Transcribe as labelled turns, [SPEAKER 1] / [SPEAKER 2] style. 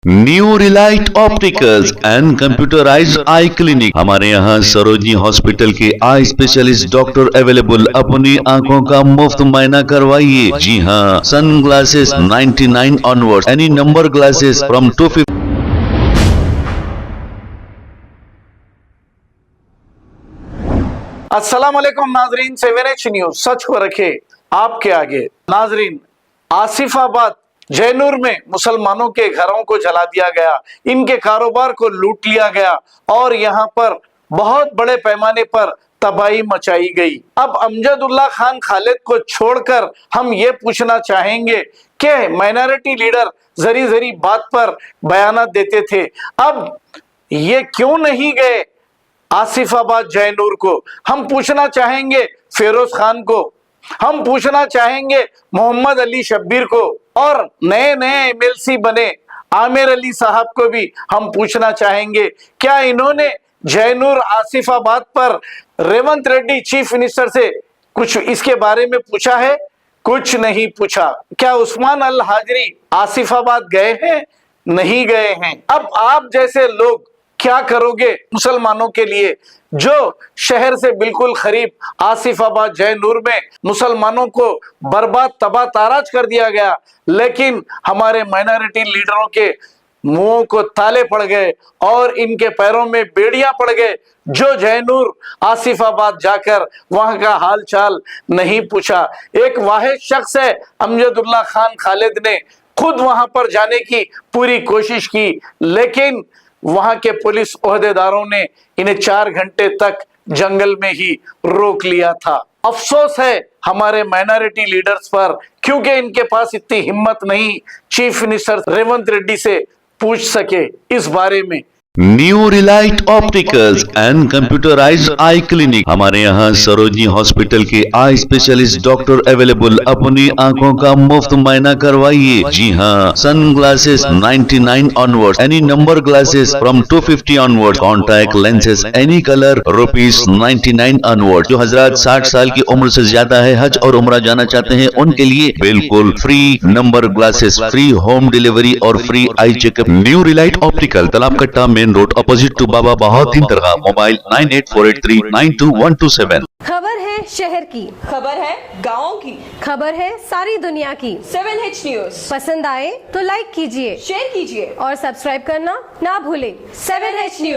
[SPEAKER 1] New Relight opticals and computerised I clinic. हमारे यहाँ Sarojini hospital के आई स्पेशलिस्ट डॉक्टर अवेलेबल। अपनी आंखों का मुफ्त मायना करवाइए। जी हाँ, sun glasses 99 onward, any number glasses from 250।
[SPEAKER 2] अस्सलाम वालेकुम नाजरीन, 7H न्यूज सच को रखे आपके आगे। नाजरीन, आसिफाबाद जैनूर में मुसलमानों के घरों को जला दिया गया, इनके कारोबार को लूट लिया गया और यहाँ पर बहुत बड़े पैमाने पर तबाही मचाई गई। अब अमजदुल्ला खान खालिद को छोड़कर हम ये पूछना चाहेंगे कि माइनॉरिटी लीडर जरी जरी बात पर बयानात देते थे, अब ये क्यों नहीं गए आसिफाबाद जैनूर को? हम पूछना चाहेंगे फिरोज खान को, हम पूछना चाहेंगे मोहम्मद अली शब्बीर को, और नए नए एमएलसी बने आमिर अली साहब को भी हम पूछना चाहेंगे, क्या इन्होंने जैनूर आसिफाबाद पर रेवंत रेड्डी चीफ मिनिस्टर से कुछ इसके बारे में पूछा है? कुछ नहीं पूछा। क्या उस्मान अल हाजरी आसिफाबाद गए हैं? नहीं गए हैं। अब आप जैसे लोग क्या करोगे मुसलमानों के लिए, जो शहर से बिल्कुल करीब आसिफाबाद जैनूर में मुसलमानों को बर्बाद तबाह ताराज कर दिया गया, लेकिन हमारे माइनॉरिटी लीडरों के मुंहों को ताले पड़ गए और इनके पैरों में बेड़ियां पड़ गए, जो जैनूर आसिफाबाद जाकर वहां का हाल चाल नहीं पूछा। एक वाहिद शख्स है अमजदुल्ला खान खालिद ने खुद वहां पर जाने की पूरी कोशिश की, लेकिन वहां के पुलिस ओहदेदारों ने इन्हें 4 घंटे तक जंगल में ही रोक लिया था। अफसोस है हमारे माइनॉरिटी लीडर्स पर, क्योंकि इनके पास इतनी हिम्मत नहीं चीफ मिनिस्टर रेवंत रेड्डी से पूछ सके इस बारे में।
[SPEAKER 1] New Relight opticals and computerised I clinic. हमारे यहाँ सरोजनी हॉस्पिटल के आई स्पेशलिस्ट डॉक्टर अवेलेबल। अपनी आंखों का मुफ्त मायना करवाइए। जी हाँ, sun glasses 99 onward, any number glasses from 250 onward, contact lenses any colour ₹99 onward. जो हजरात 60 साल की उम्र से ज्यादा है, हज और उम्रा जाना चाहते हैं, उनके लिए बिल्कुल free number glasses, free home delivery और free eye checkup. New Relight Optical, Talab Katta main road, opposite to Baba Bahauddin दरगाह। मोबाइल 9848392127।
[SPEAKER 3] खबर है शहर की,
[SPEAKER 4] खबर है गाँव की,
[SPEAKER 3] खबर है सारी दुनिया की।
[SPEAKER 4] 7H न्यूज
[SPEAKER 3] पसंद आए तो लाइक कीजिए,
[SPEAKER 4] शेयर कीजिए
[SPEAKER 3] और सब्सक्राइब करना ना भूलें।
[SPEAKER 4] 7H news.